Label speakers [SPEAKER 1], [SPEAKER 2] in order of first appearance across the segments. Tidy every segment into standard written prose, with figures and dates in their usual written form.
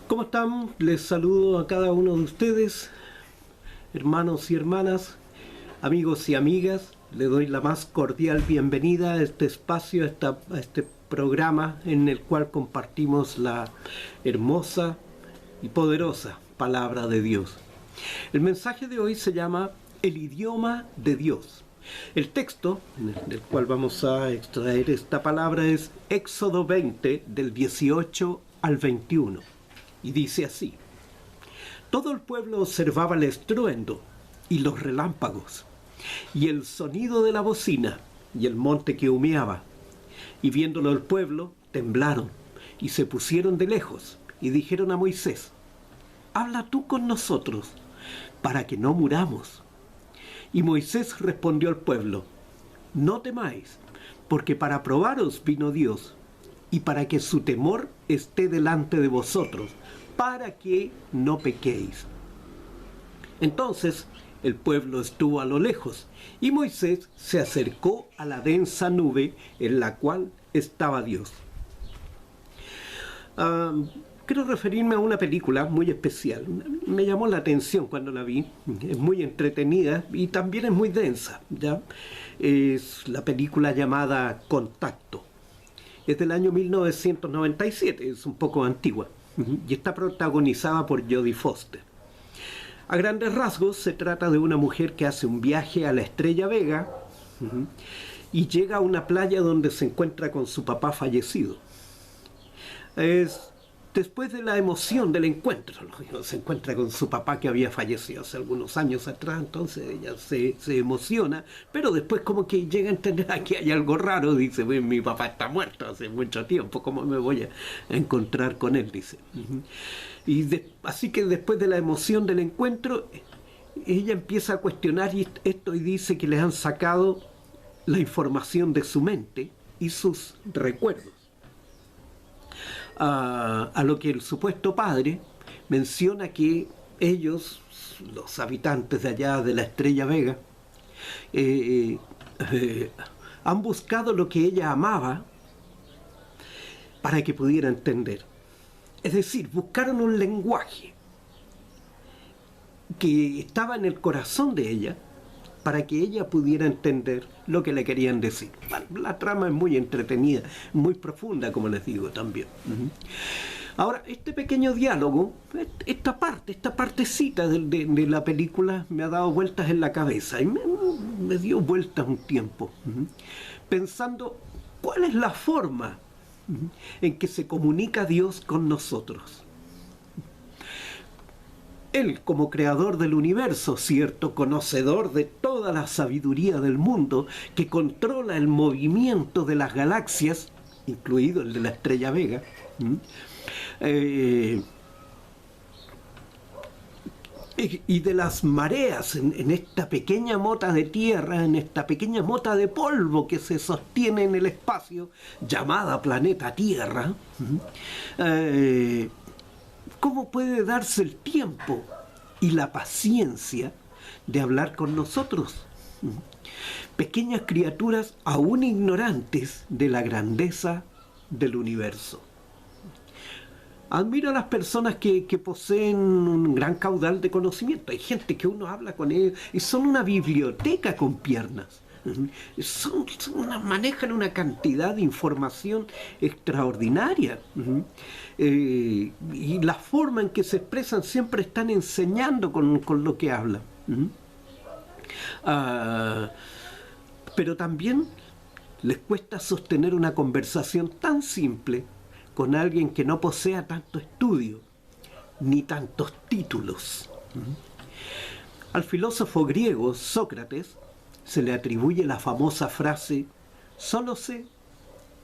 [SPEAKER 1] ¿Cómo están? Les saludo a cada uno de ustedes, hermanos y hermanas, amigos y amigas. Les doy la más cordial bienvenida a este espacio, a este programa en el cual compartimos la hermosa y poderosa palabra de Dios. El mensaje de hoy se llama El idioma de Dios. El texto del cual vamos a extraer esta palabra es Éxodo 20, del 18 al 21. Y dice así: todo el pueblo observaba el estruendo y los relámpagos, y el sonido de la bocina, y el monte que humeaba. Y viéndolo el pueblo, temblaron, y se pusieron de lejos, y dijeron a Moisés: habla tú con nosotros, para que no muramos. Y Moisés respondió al pueblo: no temáis, porque para probaros vino Dios, y para que su temor esté delante de vosotros, para que no pequéis. Entonces el pueblo estuvo a lo lejos, y Moisés se acercó a la densa nube en la cual estaba Dios. Quiero referirme a una película muy especial. Me llamó la atención cuando la vi. Es muy entretenida y también es muy densa, ¿ya? Es la película llamada Contacto. Es del año 1997, es un poco antigua, y está protagonizada por Jodie Foster. A grandes rasgos se trata de una mujer que hace un viaje a la Estrella Vega y llega a una playa donde se encuentra con su papá fallecido. Después de la emoción del encuentro, se encuentra con su papá que había fallecido hace algunos años atrás, entonces ella se emociona, pero después como que llega a entender que hay algo raro, dice: bueno, mi papá está muerto hace mucho tiempo, ¿cómo me voy a encontrar con él?, dice. Así que después de la emoción del encuentro, ella empieza a cuestionar esto y dice que les han sacado la información de su mente y sus recuerdos. A lo que el supuesto padre menciona que ellos, los habitantes de allá de la Estrella Vega, han buscado lo que ella amaba para que pudiera entender. Es decir, buscaron un lenguaje que estaba en el corazón de ella para que ella pudiera entender lo que le querían decir. Bueno, la trama es muy entretenida, muy profunda, como les digo también. Ahora, este pequeño diálogo, esta partecita de la película me ha dado vueltas en la cabeza y me dio vueltas un tiempo, pensando cuál es la forma en que se comunica Dios con nosotros. Él, como creador del universo, ¿cierto?, conocedor de toda la sabiduría del mundo, que controla el movimiento de las galaxias, incluido el de la Estrella Vega, y de las mareas en esta pequeña mota de tierra, en esta pequeña mota de polvo que se sostiene en el espacio, llamada planeta Tierra. ¿Cómo puede darse el tiempo y la paciencia de hablar con nosotros? Pequeñas criaturas aún ignorantes de la grandeza del universo. Admiro a las personas que poseen un gran caudal de conocimiento. Hay gente que uno habla con ellos y son una biblioteca con piernas. Manejan una cantidad de información extraordinaria. Y la forma en que se expresan, siempre están enseñando con lo que hablan. Pero también les cuesta sostener una conversación tan simple con alguien que no posea tanto estudio ni tantos títulos. Al filósofo griego Sócrates se le atribuye la famosa frase: solo sé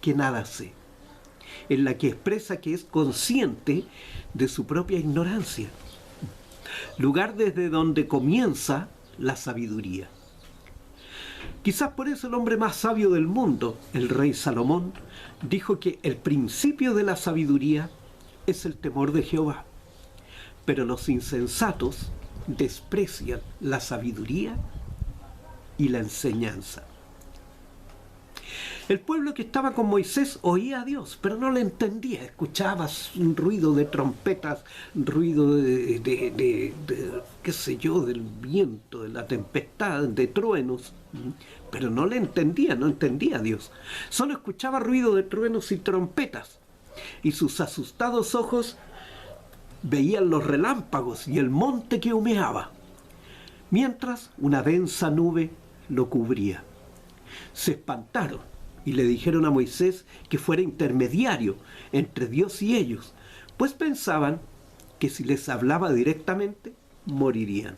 [SPEAKER 1] que nada sé, en la que expresa que es consciente de su propia ignorancia, lugar desde donde comienza la sabiduría. Quizás por eso el hombre más sabio del mundo, el rey Salomón, dijo que el principio de la sabiduría es el temor de Jehová, pero los insensatos desprecian la sabiduría y la enseñanza. El pueblo que estaba con Moisés oía a Dios, pero no le entendía. Escuchaba un ruido de trompetas, ruido qué sé yo, del viento, de la tempestad, de truenos. Pero no le entendía, no entendía a Dios. Solo escuchaba ruido de truenos y trompetas. Y sus asustados ojos veían los relámpagos y el monte que humeaba, mientras una densa nube lo cubría. Se espantaron y le dijeron a Moisés que fuera intermediario entre Dios y ellos, pues pensaban que si les hablaba directamente, morirían.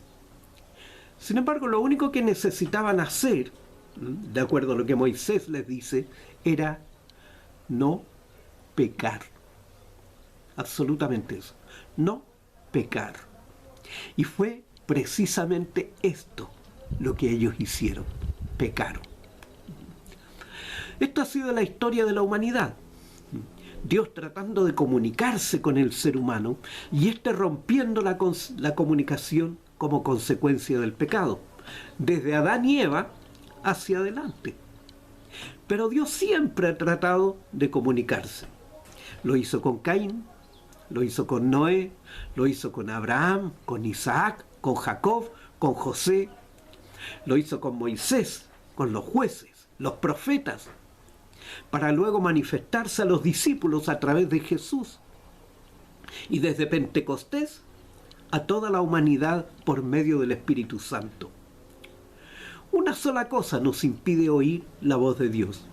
[SPEAKER 1] Sin embargo, lo único que necesitaban hacer, de acuerdo a lo que Moisés les dice, era no pecar. Absolutamente eso. No pecar. Y fue precisamente esto lo que ellos hicieron. Pecaron. Esto ha sido la historia de la humanidad. Dios tratando de comunicarse con el ser humano y rompiendo la comunicación como consecuencia del pecado, desde Adán y Eva hacia adelante. Pero Dios siempre ha tratado de comunicarse. Lo hizo con Caín, lo hizo con Noé, lo hizo con Abraham, con Isaac, con Jacob, con José, lo hizo con Moisés, con los jueces, los profetas, para luego manifestarse a los discípulos a través de Jesús. Y desde Pentecostés a toda la humanidad por medio del Espíritu Santo. Una sola cosa nos impide oír la voz de Dios,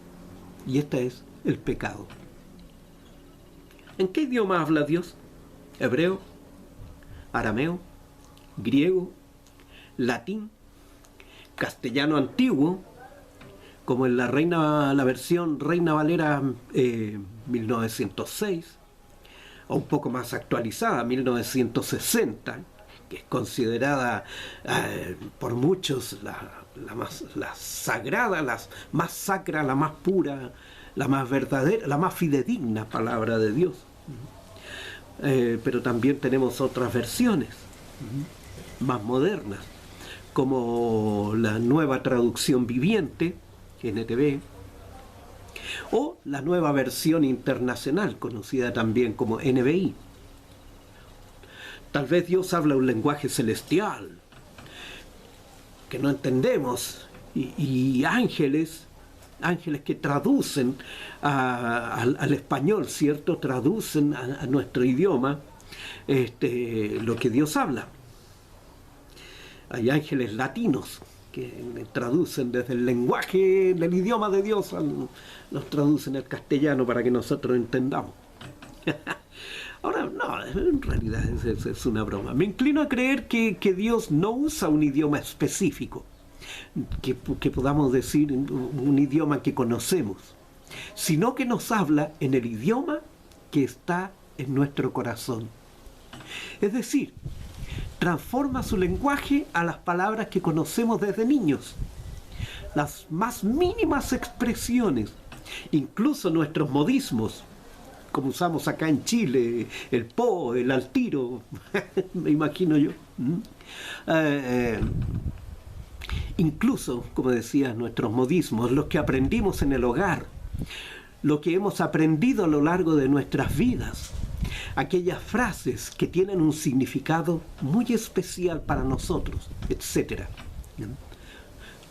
[SPEAKER 1] y esta es el pecado. ¿En qué idioma habla Dios? ¿Hebreo? ¿Arameo? ¿Griego? ¿Latín? ¿Castellano antiguo? Como en la versión Reina Valera 1906, o un poco más actualizada, 1960, que es considerada por muchos la sagrada, la más sacra, la más pura, la más verdadera, la más fidedigna palabra de Dios. Pero también tenemos otras versiones más modernas, como la Nueva Traducción Viviente, NTV, o la Nueva Versión Internacional, conocida también como NBI. Tal vez Dios habla un lenguaje celestial que no entendemos, y ángeles que traducen al español, ¿cierto? Traducen a nuestro idioma lo que Dios habla. Hay ángeles latinos que traducen desde el lenguaje del idioma de Dios, nos traducen al castellano para que nosotros entendamos. Ahora, no, en realidad es una broma. Me inclino a creer que Dios no usa un idioma específico, que podamos decir un idioma que conocemos, sino que nos habla en el idioma que está en nuestro corazón. Es decir, transforma su lenguaje a las palabras que conocemos desde niños, las más mínimas expresiones, incluso nuestros modismos, como usamos acá en Chile, el po, el al tiro, me imagino yo. Incluso, como decía, nuestros modismos, los que aprendimos en el hogar, lo que hemos aprendido a lo largo de nuestras vidas, aquellas frases que tienen un significado muy especial para nosotros, etc.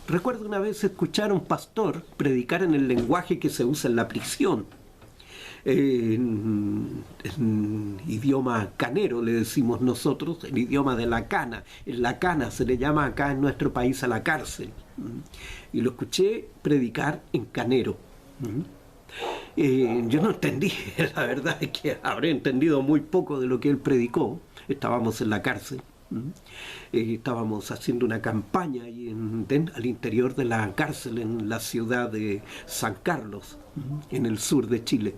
[SPEAKER 1] Recuerdo una vez escuchar a un pastor predicar en el lenguaje que se usa en la prisión, en idioma canero le decimos nosotros, el idioma de la cana. En la cana se le llama acá en nuestro país a la cárcel, y lo escuché predicar en canero. Yo no entendí, la verdad es que habré entendido muy poco de lo que él predicó. Estábamos en la cárcel, estábamos haciendo una campaña ahí al interior de la cárcel en la ciudad de San Carlos, en el sur de Chile.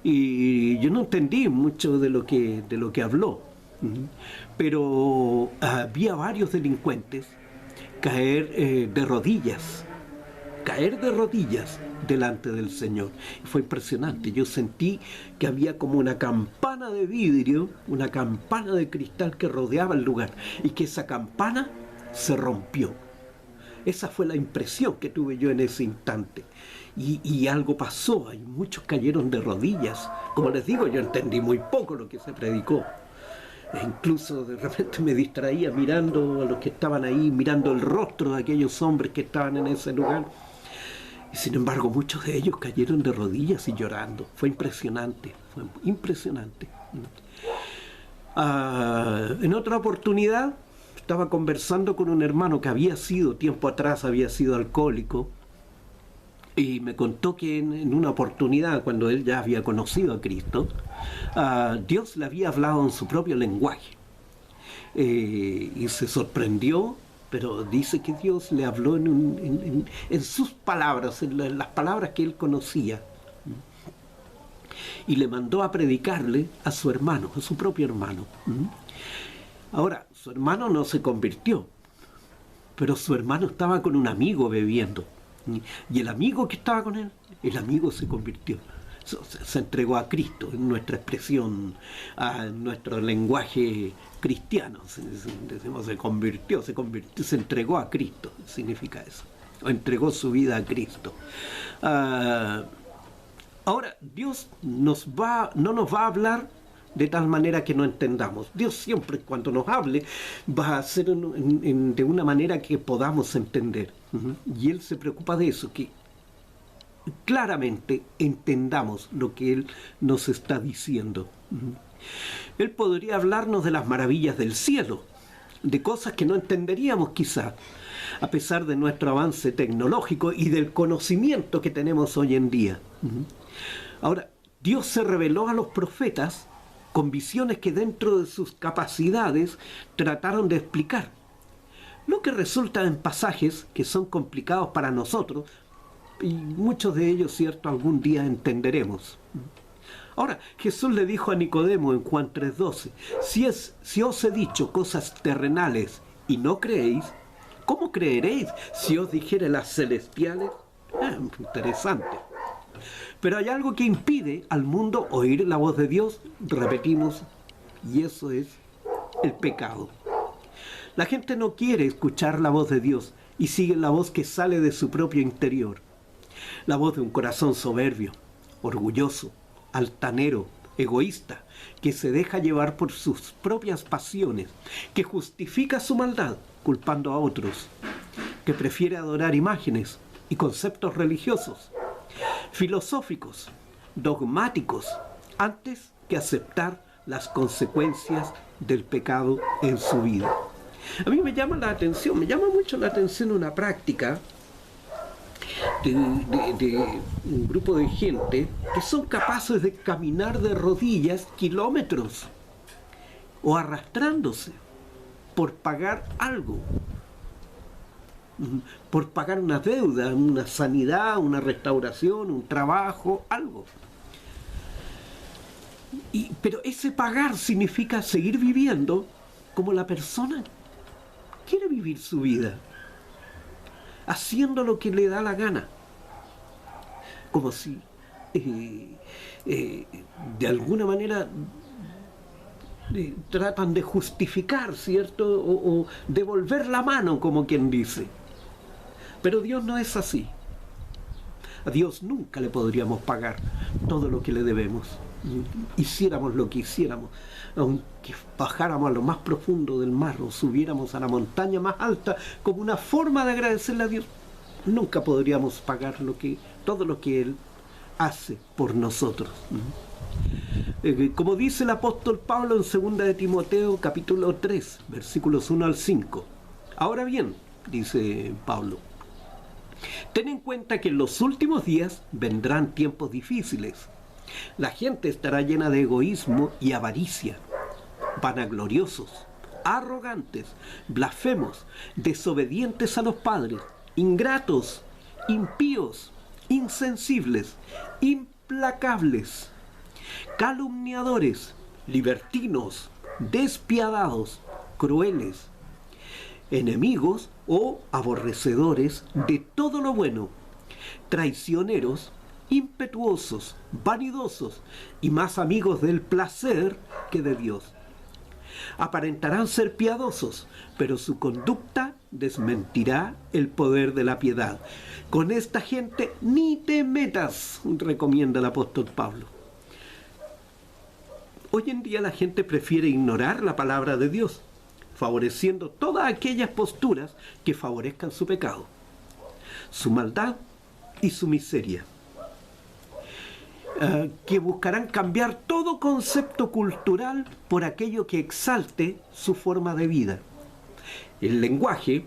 [SPEAKER 1] Y yo no entendí mucho de lo que habló, pero había varios delincuentes caer de rodillas delante del Señor. Y fue impresionante. Yo sentí que había como una campana de vidrio, una campana de cristal que rodeaba el lugar, y que esa campana se rompió. Esa fue la impresión que tuve yo en ese instante. Y algo pasó, y muchos cayeron de rodillas. Como les digo, yo entendí muy poco lo que se predicó. E incluso de repente me distraía mirando a los que estaban ahí, mirando el rostro de aquellos hombres que estaban en ese lugar. Y sin embargo, muchos de ellos cayeron de rodillas y llorando. Fue impresionante, fue impresionante. En otra oportunidad, estaba conversando con un hermano que tiempo atrás había sido alcohólico, y me contó que en una oportunidad, cuando él ya había conocido a Cristo, Dios le había hablado en su propio lenguaje. Y se sorprendió, pero dice que Dios le habló en sus palabras, en las palabras que él conocía. Y le mandó a predicarle a su hermano, a su propio hermano. Ahora, su hermano no se convirtió, pero su hermano estaba con un amigo bebiendo. Y el amigo que estaba con él, el amigo se convirtió. Se entregó a Cristo, en nuestra expresión, en nuestro lenguaje cristiano. Decimos, se entregó a Cristo, significa eso. O entregó su vida a Cristo. Ahora, Dios no nos va a hablar de tal manera que no entendamos. Dios siempre, cuando nos hable, va a hacer de una manera que podamos entender. Y Él se preocupa de eso, que claramente entendamos lo que Él nos está diciendo. Él podría hablarnos de las maravillas del cielo, de cosas que no entenderíamos quizá, a pesar de nuestro avance tecnológico y del conocimiento que tenemos hoy en día. Ahora, Dios se reveló a los profetas con visiones que dentro de sus capacidades trataron de explicar, lo que resulta en pasajes que son complicados para nosotros, y muchos de ellos, cierto, algún día entenderemos. Ahora, Jesús le dijo a Nicodemo en Juan 3:12, si os he dicho cosas terrenales y no creéis, ¿cómo creeréis si os dijere las celestiales? Interesante. Pero hay algo que impide al mundo oír la voz de Dios, repetimos, y eso es el pecado. La gente no quiere escuchar la voz de Dios y sigue la voz que sale de su propio interior. La voz de un corazón soberbio, orgulloso, altanero, egoísta, que se deja llevar por sus propias pasiones, que justifica su maldad culpando a otros, que prefiere adorar imágenes y conceptos religiosos, filosóficos, dogmáticos, antes que aceptar las consecuencias del pecado en su vida. A mí me llama mucho la atención una práctica de un grupo de gente que son capaces de caminar de rodillas kilómetros o arrastrándose por pagar algo, por pagar una deuda, una sanidad, una restauración, un trabajo, algo. Pero ese pagar significa seguir viviendo como la persona quiere vivir su vida, haciendo lo que le da la gana, como si de alguna manera tratan de justificar, ¿cierto? O devolver la mano, como quien dice. Pero Dios no es así. A Dios nunca le podríamos pagar todo lo que le debemos. Hiciéramos lo que hiciéramos, aunque bajáramos a lo más profundo del mar o subiéramos a la montaña más alta como una forma de agradecerle a Dios, nunca podríamos pagar todo lo que Él hace por nosotros. Como dice el apóstol Pablo en 2 de Timoteo capítulo 3, versículos 1 al 5. Ahora bien, dice Pablo, ten en cuenta que en los últimos días vendrán tiempos difíciles. La gente estará llena de egoísmo y avaricia, vanagloriosos, arrogantes, blasfemos, desobedientes a los padres, ingratos, impíos, insensibles, implacables, calumniadores, libertinos, despiadados, crueles, enemigos o aborrecedores de todo lo bueno, traicioneros, impetuosos, vanidosos y más amigos del placer que de Dios. Aparentarán ser piadosos, pero su conducta desmentirá el poder de la piedad. Con esta gente ni te metas, recomienda el apóstol Pablo. Hoy en día la gente prefiere ignorar la palabra de Dios, favoreciendo todas aquellas posturas que favorezcan su pecado, su maldad y su miseria. Que buscarán cambiar todo concepto cultural por aquello que exalte su forma de vida. El lenguaje,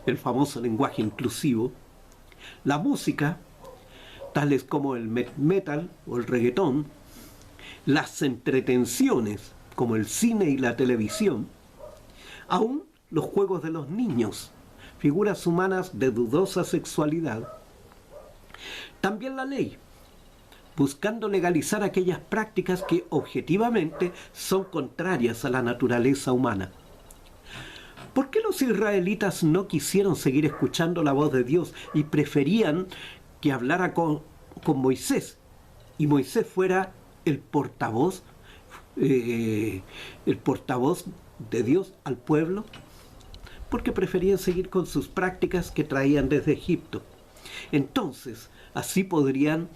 [SPEAKER 1] el famoso lenguaje inclusivo, la música, tales como el metal o el reggaetón, las entretenciones como el cine y la televisión, aún los juegos de los niños, figuras humanas de dudosa sexualidad. También la ley, buscando legalizar aquellas prácticas que objetivamente son contrarias a la naturaleza humana. ¿Por qué los israelitas no quisieron seguir escuchando la voz de Dios y preferían que hablara con Moisés y Moisés fuera el portavoz de Dios al pueblo? Porque preferían seguir con sus prácticas que traían desde Egipto. Entonces, así podrían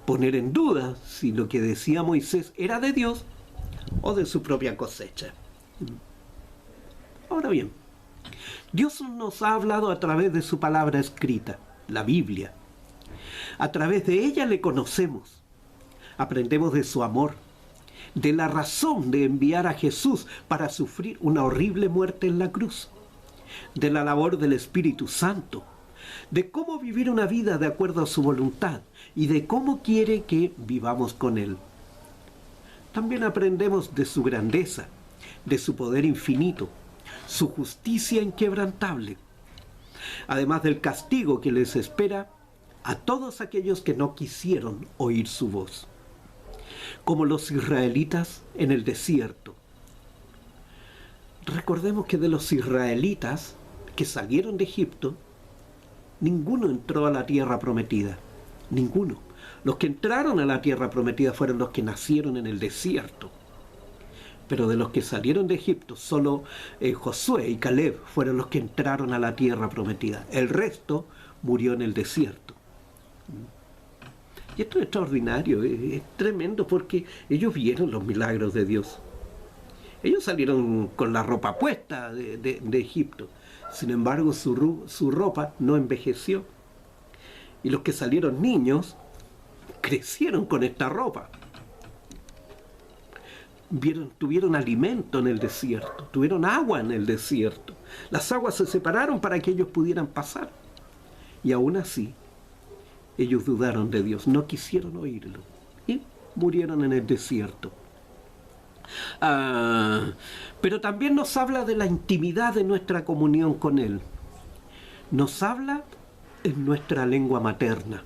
[SPEAKER 1] poner en duda si lo que decía Moisés era de Dios o de su propia cosecha. Ahora bien, Dios nos ha hablado a través de su palabra escrita, la Biblia. A través de ella le conocemos, aprendemos de su amor, de la razón de enviar a Jesús para sufrir una horrible muerte en la cruz, de la labor del Espíritu Santo, de cómo vivir una vida de acuerdo a su voluntad y de cómo quiere que vivamos con Él. También aprendemos de su grandeza, de su poder infinito, su justicia inquebrantable, además del castigo que les espera a todos aquellos que no quisieron oír su voz, como los israelitas en el desierto. Recordemos que de los israelitas que salieron de Egipto, ninguno entró a la tierra prometida, ninguno. Los que entraron a la tierra prometida fueron los que nacieron en el desierto. Pero de los que salieron de Egipto, solo Josué y Caleb fueron los que entraron a la tierra prometida. El resto murió en el desierto. Y esto es extraordinario, es tremendo, porque ellos vieron los milagros de Dios. Ellos salieron con la ropa puesta de Egipto. Sin embargo, su ropa no envejeció. Y los que salieron niños crecieron con esta ropa. Tuvieron alimento en el desierto, tuvieron agua en el desierto. Las aguas se separaron para que ellos pudieran pasar. Y aún así, ellos dudaron de Dios, no quisieron oírlo. Y murieron en el desierto. Pero también nos habla de la intimidad de nuestra comunión con Él. Nos habla en nuestra lengua materna.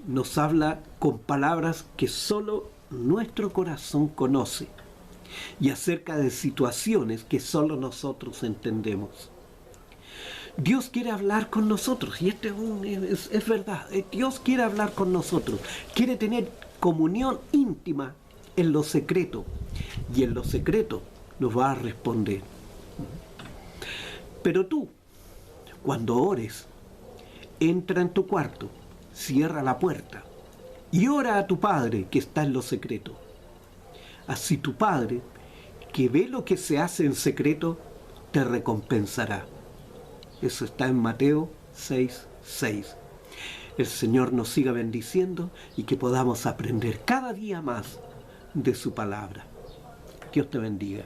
[SPEAKER 1] Nos habla con palabras que solo nuestro corazón conoce y acerca de situaciones que solo nosotros entendemos. Dios quiere hablar con nosotros, y esto es verdad. Dios quiere hablar con nosotros, quiere tener comunión íntima en lo secreto, y en lo secreto nos va a responder. Pero tú, cuando ores, entra en tu cuarto, cierra la puerta y ora a tu Padre que está en lo secreto. Así tu Padre, que ve lo que se hace en secreto, te recompensará. Eso está en Mateo 6:6. El Señor nos siga bendiciendo y que podamos aprender cada día más de su palabra. Dios te bendiga.